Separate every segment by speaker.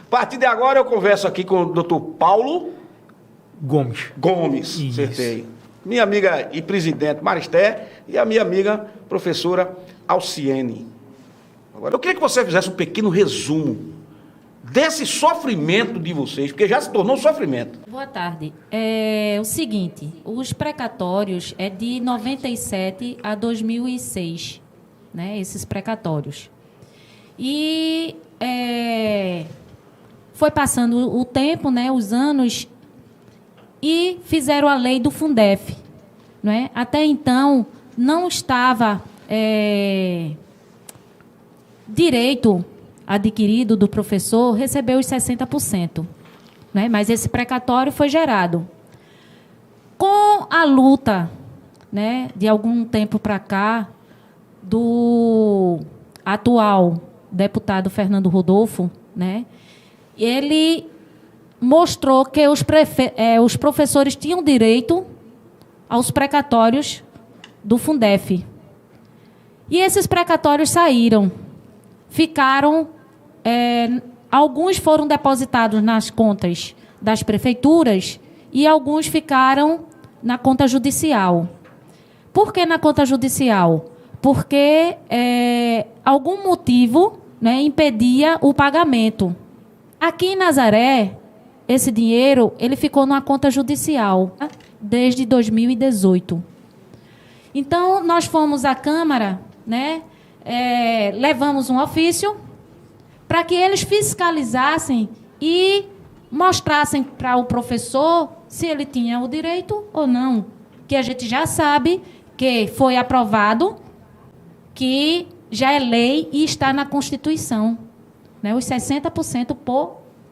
Speaker 1: A partir de agora eu converso aqui com o Dr. Paulo Gomes,
Speaker 2: Isso.
Speaker 1: acertei. Minha amiga e presidente Maristé e a minha amiga professora Alciene. Agora, eu queria que você fizesse um pequeno resumo desse sofrimento de vocês, porque já se tornou um sofrimento.
Speaker 3: Boa tarde. É o seguinte, os precatórios é de 97 a 2006, né, esses precatórios. E foi passando o tempo, né, os anos, e fizeram a lei do Fundef. Não é? Até então, não estava direito adquirido do professor receber os 60%. Né? Mas esse precatório foi gerado. Com a luta, né, de algum tempo para cá, do atual deputado Fernando Rodolfo, né, ele mostrou que os professores tinham direito aos precatórios do Fundef. E esses precatórios saíram. Ficaram... alguns foram depositados nas contas das prefeituras e alguns ficaram na conta judicial. Por que na conta judicial? Porque algum motivo, né, impedia o pagamento. Aqui em Nazaré, esse dinheiro ele ficou numa conta judicial desde 2018. Então, nós fomos à Câmara, né, levamos um ofício para que eles fiscalizassem e mostrassem para o professor se ele tinha o direito ou não. Que a gente já sabe que foi aprovado, que já é lei e está na Constituição, né, os 60%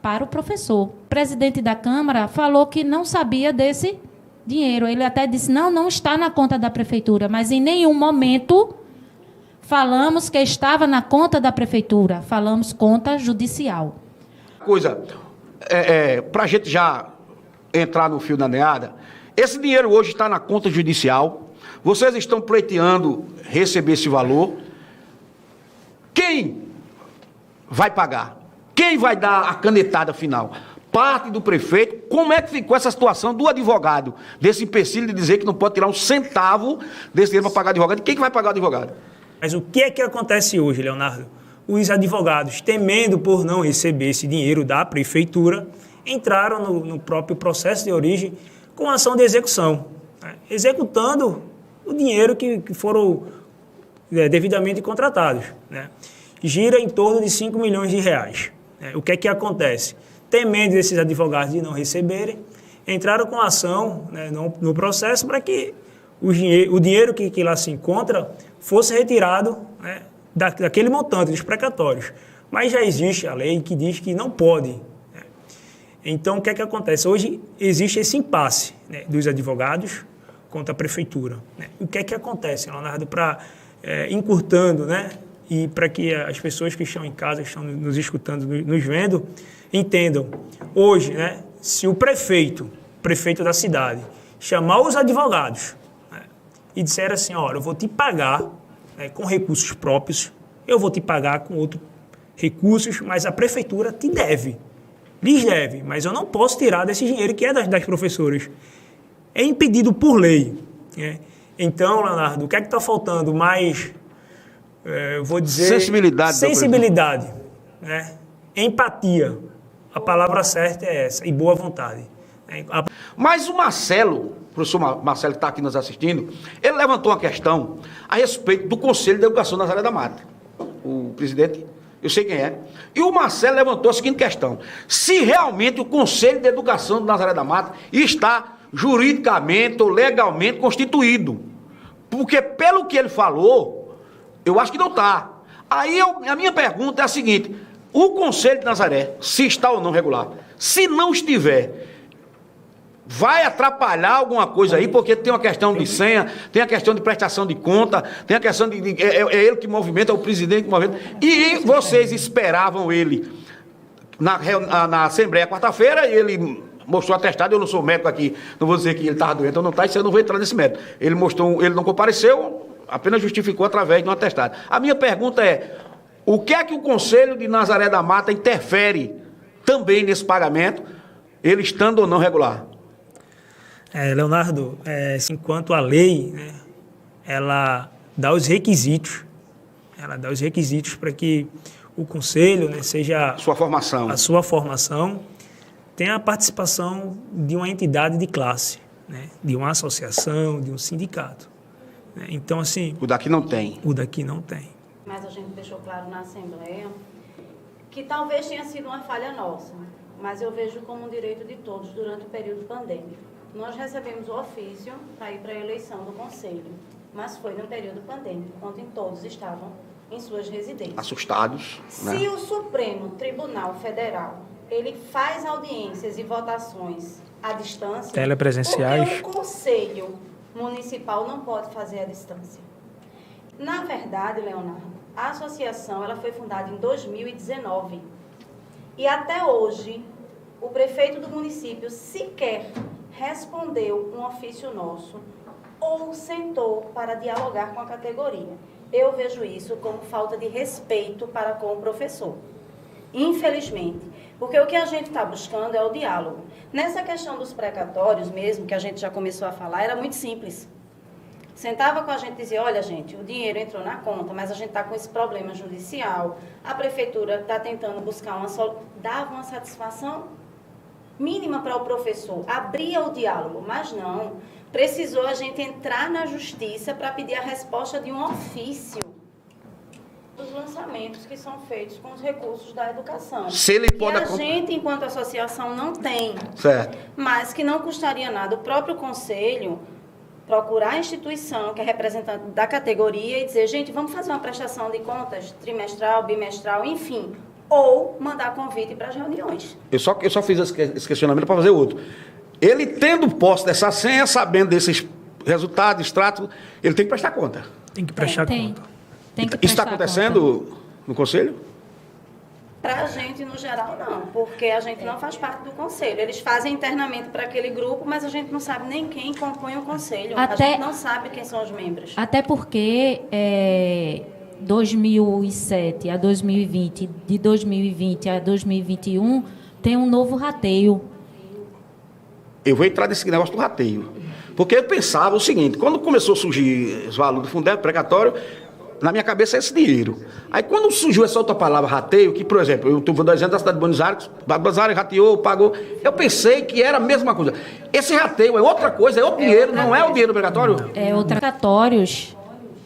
Speaker 3: para o professor. O presidente da Câmara falou que não sabia desse dinheiro. Ele até disse, não está na conta da prefeitura, mas em nenhum momento falamos que estava na conta da prefeitura, falamos conta judicial.
Speaker 1: Coisa, para a gente já entrar no fio da meada, esse dinheiro hoje está na conta judicial, vocês estão pleiteando receber esse valor. Quem vai pagar? Quem vai dar a canetada final? Parte do prefeito. Como é que ficou essa situação do advogado, desse empecilho de dizer que não pode tirar um centavo desse dinheiro para pagar advogado? Quem que vai pagar o advogado?
Speaker 2: Mas o que é que acontece hoje, Leonardo? Os advogados, temendo por não receber esse dinheiro da prefeitura, entraram no próprio processo de origem com ação de execução, né, executando o dinheiro que foram devidamente contratados, né? Gira em torno de 5 milhões de reais. Né? O que é que acontece? Temendo esses advogados de não receberem, entraram com ação, né, no processo para que o dinheiro que lá se encontra fosse retirado, né, daquele montante dos precatórios. Mas já existe a lei que diz que não pode. Né? Então, o que é que acontece? Hoje existe esse impasse, né, dos advogados contra a prefeitura. Né? O que é que acontece, Leonardo, para encurtando, né, e para que as pessoas que estão em casa, que estão nos escutando, nos vendo, entendam. Hoje, né, se o prefeito da cidade, chamar os advogados, né, e disser assim, olha, eu vou te pagar, né, com recursos próprios, eu vou te pagar com outros recursos, mas a prefeitura te deve, lhes deve, mas eu não posso tirar desse dinheiro que é das professoras. É impedido por lei. Né? Então, Leonardo, o que é que está faltando? Mais, eu vou dizer... Sensibilidade. Né? Empatia. A palavra certa é essa, e boa vontade.
Speaker 1: Mas o Marcelo, o professor Marcelo que está aqui nos assistindo, ele levantou uma questão a respeito do Conselho de Educação Nazaré da Mata. O presidente, eu sei quem é. E o Marcelo levantou a seguinte questão: se realmente o Conselho de Educação do Nazaré da Mata está juridicamente ou legalmente constituído. Porque pelo que ele falou, eu acho que não está. Aí a minha pergunta é a seguinte: o Conselho de Nazaré, se está ou não regular, se não estiver, vai atrapalhar alguma coisa aí, porque tem uma questão de senha, tem a questão de prestação de conta, tem a questão de é ele que movimenta, é o presidente que movimenta, e vocês esperavam ele na Assembleia quarta-feira, e ele mostrou atestado. Eu não sou médico aqui, não vou dizer que ele estava doente ou não está, isso eu não vou entrar nesse mérito. Ele mostrou, ele não compareceu, apenas justificou através de um atestado. A minha pergunta é: o que é que o Conselho de Nazaré da Mata interfere também nesse pagamento, ele estando ou não regular?
Speaker 2: Leonardo, enquanto a lei, né, ela dá os requisitos, para que o conselho, né, seja
Speaker 1: Sua formação.
Speaker 2: a sua formação, tenha a participação de uma entidade de classe, né, de uma associação, de um sindicato. Né? Então, assim...
Speaker 1: O daqui não tem.
Speaker 2: O daqui não tem.
Speaker 4: Mas a gente deixou claro na Assembleia que talvez tenha sido uma falha nossa, mas eu vejo como um direito de todos durante o período pandêmico. Nós recebemos o ofício para ir para a eleição do Conselho, mas foi no período pandêmico, onde todos estavam em suas residências.
Speaker 1: Assustados. Né?
Speaker 4: Se o Supremo Tribunal Federal ele faz audiências e votações à distância,
Speaker 2: telepresenciais,
Speaker 4: porque o Conselho Municipal não pode fazer à distância. Na verdade, Leonardo, a associação ela foi fundada em 2019 e até hoje o prefeito do município sequer respondeu um ofício nosso ou sentou para dialogar com a categoria. Eu vejo isso como falta de respeito para com o professor. Infelizmente, porque o que a gente está buscando é o diálogo. Nessa questão dos precatórios mesmo, que a gente já começou a falar, era muito simples. Sentava com a gente e dizia, olha gente, o dinheiro entrou na conta, mas a gente está com esse problema judicial, a prefeitura está tentando buscar uma solução. Dava uma satisfação mínima para o professor, abria o diálogo, mas não. Precisou a gente entrar na justiça para pedir a resposta de um ofício dos lançamentos que são feitos com os recursos da educação.
Speaker 1: Se ele pode...
Speaker 4: E a gente, enquanto associação, não tem.
Speaker 1: Certo.
Speaker 4: Mas que não custaria nada o próprio conselho procurar a instituição que é representante da categoria e dizer, gente, vamos fazer uma prestação de contas trimestral, bimestral, enfim, ou mandar convite para as reuniões.
Speaker 1: Eu só fiz esse questionamento para fazer outro. Ele tendo posse dessa senha, sabendo desses resultados, extratos, ele tem que prestar conta.
Speaker 2: Tem que prestar conta.
Speaker 3: Tem que
Speaker 1: Isso está
Speaker 3: prestar
Speaker 1: acontecendo
Speaker 3: conta.
Speaker 1: no Conselho?
Speaker 4: Para a gente, no geral, não, porque a gente não faz parte do conselho. Eles fazem internamente para aquele grupo, mas a gente não sabe nem quem compõe o conselho. A gente não sabe quem são os membros.
Speaker 3: Até porque 2007 a 2020, de 2020 a 2021, tem um novo rateio.
Speaker 1: Eu vou entrar nesse negócio do rateio. Porque eu pensava o seguinte, quando começou a surgir os valores do Fundeb, precatório, na minha cabeça é esse dinheiro. Aí quando surgiu essa outra palavra, rateio, que, por exemplo, eu estou 2 anos da cidade de Buenos Aires, rateou, pagou, eu pensei que era a mesma coisa. Esse rateio é outra coisa, é outro dinheiro, não é o dinheiro precatório?
Speaker 3: Precatórios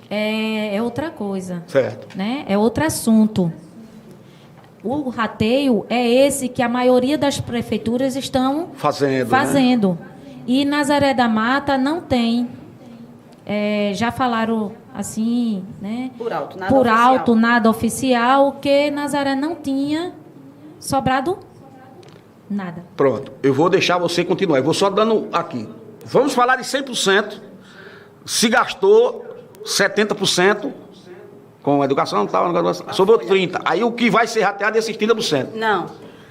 Speaker 3: é outra coisa.
Speaker 1: Certo.
Speaker 3: Né? É outro assunto. O rateio é esse que a maioria das prefeituras estão fazendo. Né? E Nazaré da Mata não tem. Já falaram assim, né? Por alto, nada oficial, que Nazaré não tinha sobrado nada.
Speaker 1: Pronto, eu vou deixar você continuar, eu vou só dando aqui. Vamos falar de 100%, se gastou 70% com a educação, sobrou 30%. Aí o que vai ser rateado é esses 30%.
Speaker 4: Não,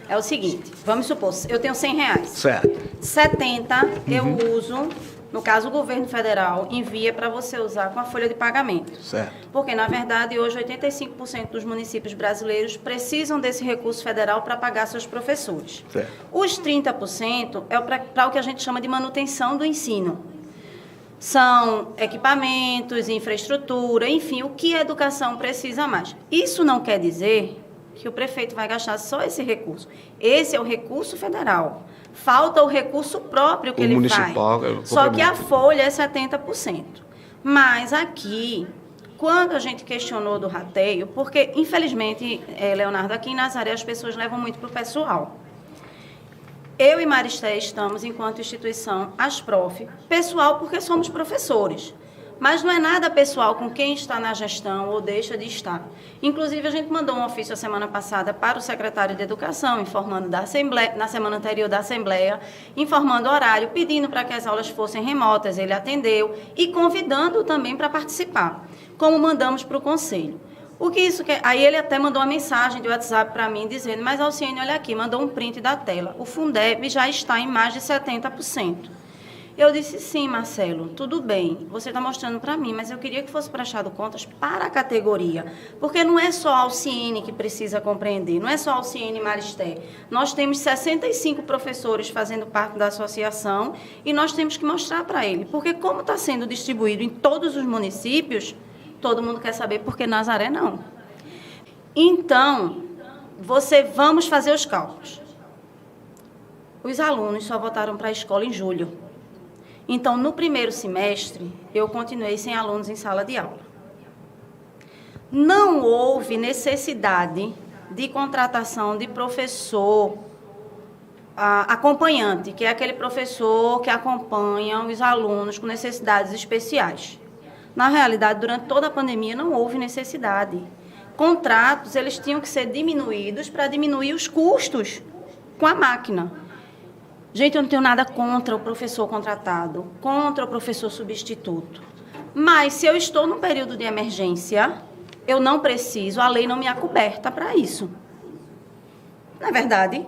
Speaker 4: é o seguinte, vamos supor, eu tenho R$100.
Speaker 1: Certo.
Speaker 4: 70 eu uso... No caso, o governo federal envia para você usar com a folha de pagamento.
Speaker 1: Certo.
Speaker 4: Porque, na verdade, hoje 85% dos municípios brasileiros precisam desse recurso federal para pagar seus professores.
Speaker 1: Certo.
Speaker 4: Os 30% é para o que a gente chama de manutenção do ensino. São equipamentos, infraestrutura, enfim, o que a educação precisa mais. Isso não quer dizer que o prefeito vai gastar só esse recurso. Esse é o recurso federal. Falta o recurso próprio que ele faz. Só que a folha é 70%. Mas aqui, quando a gente questionou do rateio, porque, infelizmente, Leonardo, aqui em Nazaré as pessoas levam muito para o pessoal. Eu e Maristé estamos, enquanto instituição, ASPROF, pessoal porque somos professores. Mas não é nada pessoal com quem está na gestão ou deixa de estar. Inclusive, a gente mandou um ofício a semana passada para o secretário de Educação, informando da Assembleia, na semana anterior da Assembleia, informando o horário, pedindo para que as aulas fossem remotas, ele atendeu, e convidando também para participar, como mandamos para o Conselho. O que isso quer? Aí ele até mandou uma mensagem de WhatsApp para mim, dizendo, mas Alciene, olha aqui, mandou um print da tela. O Fundeb já está em mais de 70%. Eu disse, sim, Marcelo, tudo bem, você está mostrando para mim, mas eu queria que fosse prestado contas para a categoria, porque não é só a Alciene que precisa compreender, não é só a Alciene e Maristé. Nós temos 65 professores fazendo parte da associação e nós temos que mostrar para ele, porque como está sendo distribuído em todos os municípios, todo mundo quer saber, porque Nazaré não. Então, vamos fazer os cálculos. Os alunos só voltaram para a escola em julho. Então, no primeiro semestre, eu continuei sem alunos em sala de aula. Não houve necessidade de contratação de professor acompanhante, que é aquele professor que acompanha os alunos com necessidades especiais. Na realidade, durante toda a pandemia, não houve necessidade. Contratos, eles tinham que ser diminuídos para diminuir os custos com a máquina. Gente, eu não tenho nada contra o professor contratado, contra o professor substituto. Mas, se eu estou num período de emergência, eu não preciso, a lei não me acoberta para isso. Não é verdade?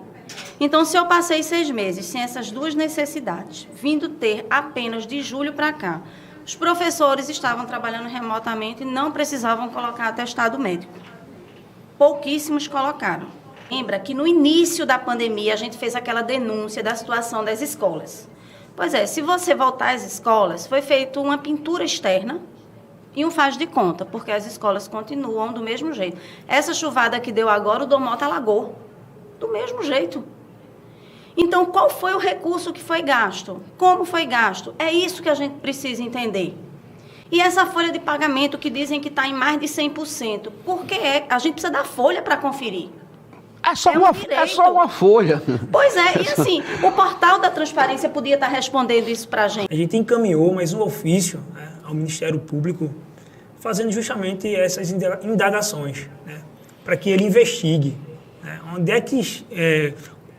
Speaker 4: Então, se eu passei 6 meses sem essas duas necessidades, vindo ter apenas de julho para cá, os professores estavam trabalhando remotamente e não precisavam colocar atestado médico. Pouquíssimos colocaram. Lembra que no início da pandemia a gente fez aquela denúncia da situação das escolas. Pois é, se você voltar às escolas, foi feita uma pintura externa e um faz de conta, porque as escolas continuam do mesmo jeito. Essa chuvada que deu agora, o Domota alagou. Do mesmo jeito. Então, qual foi o recurso que foi gasto? Como foi gasto? É isso que a gente precisa entender. E essa folha de pagamento que dizem que está em mais de 100%, porque a gente precisa da folha para conferir.
Speaker 1: É só uma folha.
Speaker 4: Pois é, e assim, o portal da transparência podia estar respondendo isso para a gente.
Speaker 2: A gente encaminhou mais um ofício, né, ao Ministério Público, fazendo justamente essas indagações, né, para que ele investigue, né,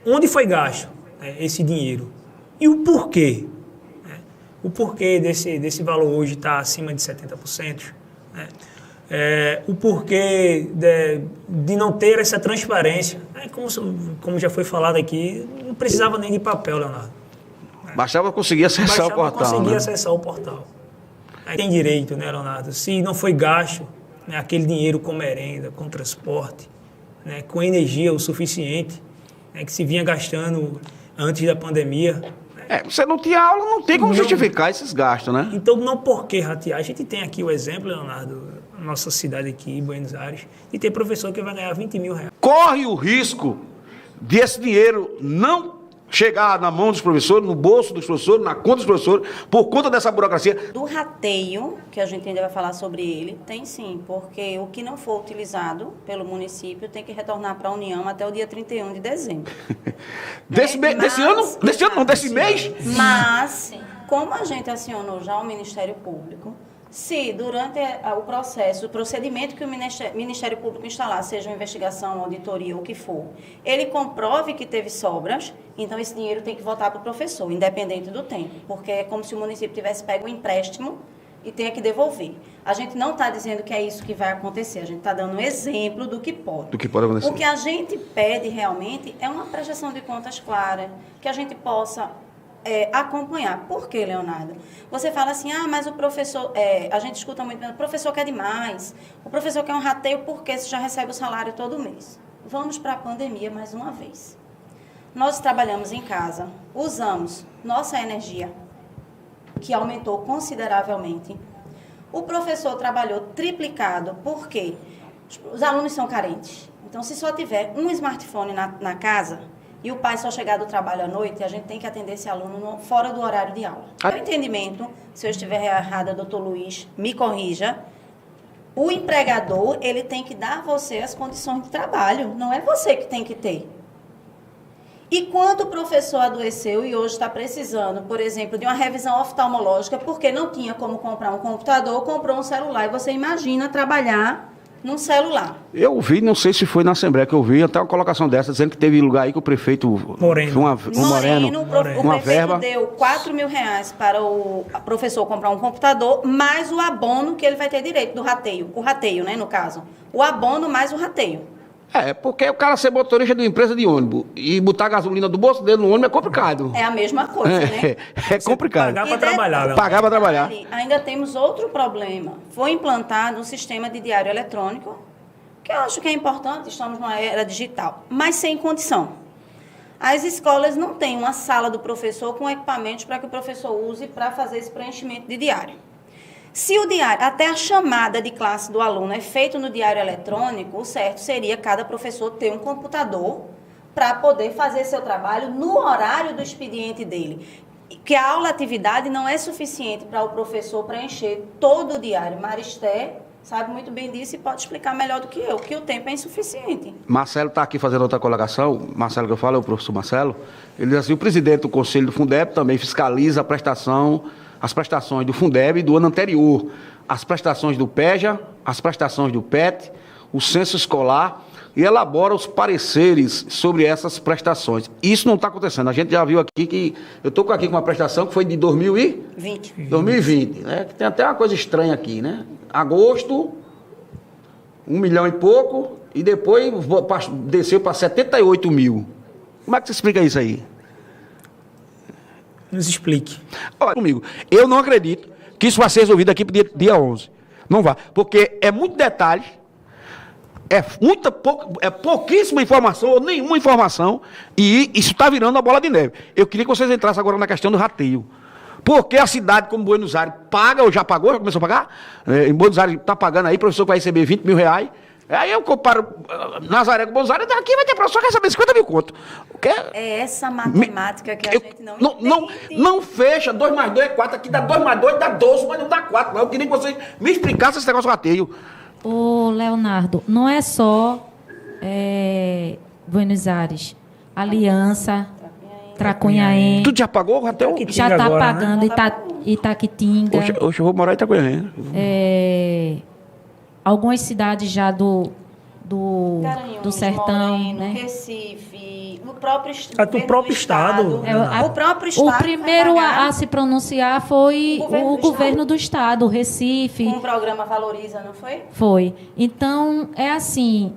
Speaker 2: onde foi gasto, né, esse dinheiro e o porquê. Né, o porquê desse valor hoje estar acima de 70%. Né, o porquê de não ter essa transparência. Como já foi falado aqui, não precisava nem de papel, Leonardo.
Speaker 1: Bastava conseguir acessar o portal.
Speaker 2: Acessar o portal. Aí tem direito, né, Leonardo? Se não foi gasto, né, aquele dinheiro com merenda, com transporte, né, com energia o suficiente, né, que se vinha gastando antes da pandemia.
Speaker 1: Você não tinha aula, não tem como justificar esses gastos, né?
Speaker 2: Então, não por que ratear. A gente tem aqui o exemplo, Leonardo, nossa cidade aqui, Buenos Aires, de ter professor que vai ganhar 20 mil reais.
Speaker 1: Corre o risco de esse dinheiro não chegar na mão dos professores, no bolso dos professores, na conta dos professores, por conta dessa burocracia.
Speaker 4: Do rateio, que a gente ainda vai falar sobre ele, tem sim, porque o que não for utilizado pelo município tem que retornar para a União até o dia 31 de dezembro.
Speaker 1: Desse mês?
Speaker 4: Mas, como a gente acionou já o Ministério Público, se durante o procedimento que o Ministério Público instalar, seja uma investigação, auditoria, o que for, ele comprove que teve sobras, então esse dinheiro tem que voltar para o professor, independente do tempo, porque é como se o município tivesse pego um empréstimo e tenha que devolver. A gente não está dizendo que é isso que vai acontecer, a gente está dando um exemplo do que pode.
Speaker 1: Do que pode acontecer.
Speaker 4: O que a gente pede realmente é uma prestação de contas clara, que a gente possa acompanhar. Por quê, Leonardo? Você fala assim, mas o professor, a gente escuta muito, o professor quer demais, o professor quer um rateio porque você já recebe o salário todo mês. Vamos para a pandemia mais uma vez. Nós trabalhamos em casa, usamos nossa energia, que aumentou consideravelmente. O professor trabalhou triplicado, porque os alunos são carentes. Então, se só tiver um smartphone na casa, e o pai só chegar do trabalho à noite, a gente tem que atender esse aluno fora do horário de aula. Meu entendimento, se eu estiver errada, doutor Luiz, me corrija, o empregador, ele tem que dar a você as condições de trabalho, não é você que tem que ter. E quando o professor adoeceu e hoje está precisando, por exemplo, de uma revisão oftalmológica, porque não tinha como comprar um computador, comprou um celular, e você imagina trabalhar num celular.
Speaker 1: Eu vi, não sei se foi na Assembleia que eu vi, até uma colocação dessa, dizendo que teve lugar aí que o prefeito...
Speaker 2: Moreno.
Speaker 1: O
Speaker 4: prefeito verba. Deu 4 mil reais para o professor comprar um computador, mais o abono que ele vai ter direito do rateio. O rateio, né, no caso. O abono mais o rateio.
Speaker 1: Porque o cara ser motorista de uma empresa de ônibus e botar gasolina do bolso dele no ônibus é complicado.
Speaker 4: É a mesma coisa, né?
Speaker 1: É complicado.
Speaker 2: Pagar para trabalhar, né?
Speaker 1: Pagar para trabalhar.
Speaker 4: Ainda temos outro problema. Foi implantado um sistema de diário eletrônico, que eu acho que é importante, estamos numa era digital, mas sem condição. As escolas não têm uma sala do professor com equipamentos para que o professor use para fazer esse preenchimento de diário. Se o diário, até a chamada de classe do aluno é feito no diário eletrônico, o certo seria cada professor ter um computador para poder fazer seu trabalho no horário do expediente dele. Que a aula-atividade não é suficiente para o professor preencher todo o diário. Maristé sabe muito bem disso e pode explicar melhor do que eu, que o tempo é insuficiente.
Speaker 1: Marcelo está aqui fazendo outra colocação. Marcelo que eu falo é o professor Marcelo. Ele diz assim, o presidente do Conselho do Fundeb também fiscaliza as prestações do Fundeb do ano anterior, as prestações do PEJA, as prestações do PET, o censo escolar e elabora os pareceres sobre essas prestações. Isso não está acontecendo. A gente já viu aqui que... Eu estou aqui com uma prestação que foi de 2020, né? Tem até uma coisa estranha aqui, né? Agosto, 1 milhão e pouco, e depois desceu para 78 mil. Como é que você explica isso aí?
Speaker 2: Nos explique.
Speaker 1: Olha comigo, eu não acredito que isso vai ser resolvido aqui para dia 11. Não vai, porque é muito detalhe, é pouquíssima informação, ou nenhuma informação, e isso está virando a bola de neve. Eu queria que vocês entrassem agora na questão do rateio. Porque a cidade como Buenos Aires paga, ou já pagou, já começou a pagar? Em Buenos Aires está pagando aí, o professor vai receber 20 mil reais. Aí eu comparo Nazaré com Buenos Aires, daqui vai ter professor que vai receber 50 mil conto.
Speaker 4: É essa matemática que a gente não entende.
Speaker 1: Não fecha, 2 mais 2 é 4, aqui dá 2 mais 2 dá 12, mas não dá 4. Eu queria que vocês me explicassem esse negócio do rateio.
Speaker 3: Ô, Leonardo, não é só Buenos Aires. Aliança, Tracunhaém.
Speaker 1: Tudo já pagou o rateio?
Speaker 3: Já está
Speaker 2: agora,
Speaker 3: pagando,
Speaker 2: né?
Speaker 3: Itaquitinga.
Speaker 1: Hoje eu vou morar em Itaquinha.
Speaker 3: Algumas cidades já do
Speaker 4: Garanhuns,
Speaker 3: sertão,
Speaker 4: Moreno,
Speaker 3: né?
Speaker 4: Recife, o próprio,
Speaker 2: O próprio estado.
Speaker 4: O próprio estado.
Speaker 3: O primeiro
Speaker 4: vai pagar
Speaker 3: a se pronunciar foi o governo do estado, Recife.
Speaker 4: com o programa Valoriza, não foi?
Speaker 3: Foi. Então, é assim,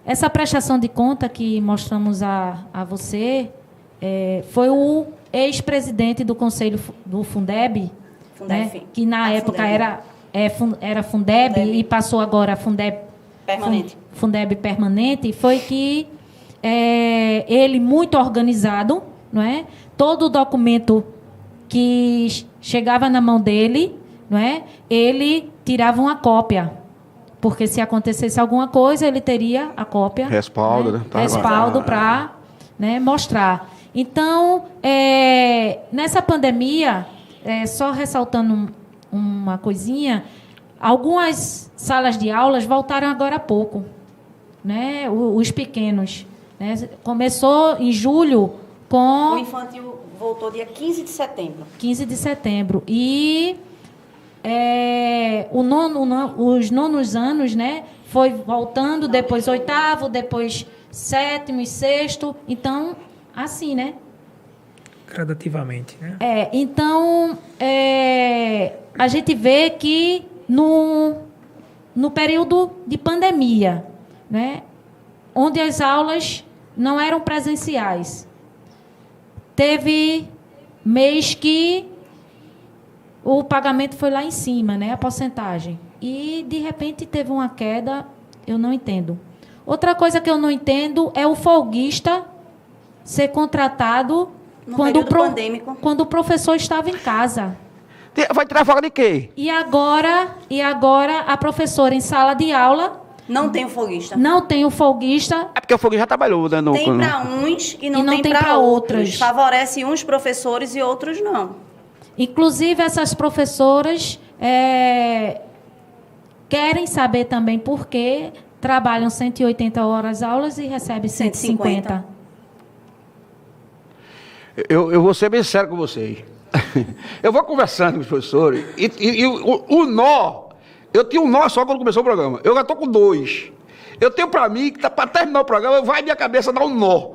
Speaker 3: essa prestação de conta que mostramos a você foi o ex-presidente do Conselho do Fundeb, né, que na época era Fundeb e passou agora a Fundeb permanente, foi que ele, muito organizado, não é? Todo o documento que chegava na mão dele, não é? Ele tirava uma cópia, porque se acontecesse alguma coisa, ele teria a cópia.
Speaker 1: Respaldo, né?
Speaker 3: Respaldo para mostrar. Então, nessa pandemia, só ressaltando uma coisinha, algumas salas de aulas voltaram agora há pouco, né? Os pequenos, né? Começou em julho com...
Speaker 4: O infantil voltou dia 15 de setembro.
Speaker 3: 15 de setembro. E os nonos anos, né? Foi voltando, depois 8º, depois 7º e 6º. Então, assim, né?
Speaker 2: Gradativamente, né?
Speaker 3: Então, a gente vê que no período de pandemia, né, onde as aulas não eram presenciais, teve mês que o pagamento foi lá em cima, né, a porcentagem, e de repente teve uma queda, eu não entendo. Outra coisa que eu não entendo é o folguista ser contratado quando o professor estava em casa.
Speaker 1: Vai tirar folga de quê?
Speaker 3: E agora a professora em sala de aula...
Speaker 4: Não tem o folguista.
Speaker 3: Não tem o folguista.
Speaker 1: É porque o folguista já trabalhou, né?
Speaker 4: Tem para uns e não tem para outros. Favorece uns professores e outros não.
Speaker 3: Inclusive, essas professoras querem saber também por que trabalham 180 horas aulas e recebem 150.
Speaker 1: Eu vou ser bem sério com vocês. Eu vou conversando com os professores e o nó, eu tinha um nó só quando começou o programa. Eu já estou com 2. Eu tenho para mim que para terminar o programa vai minha cabeça dar um nó.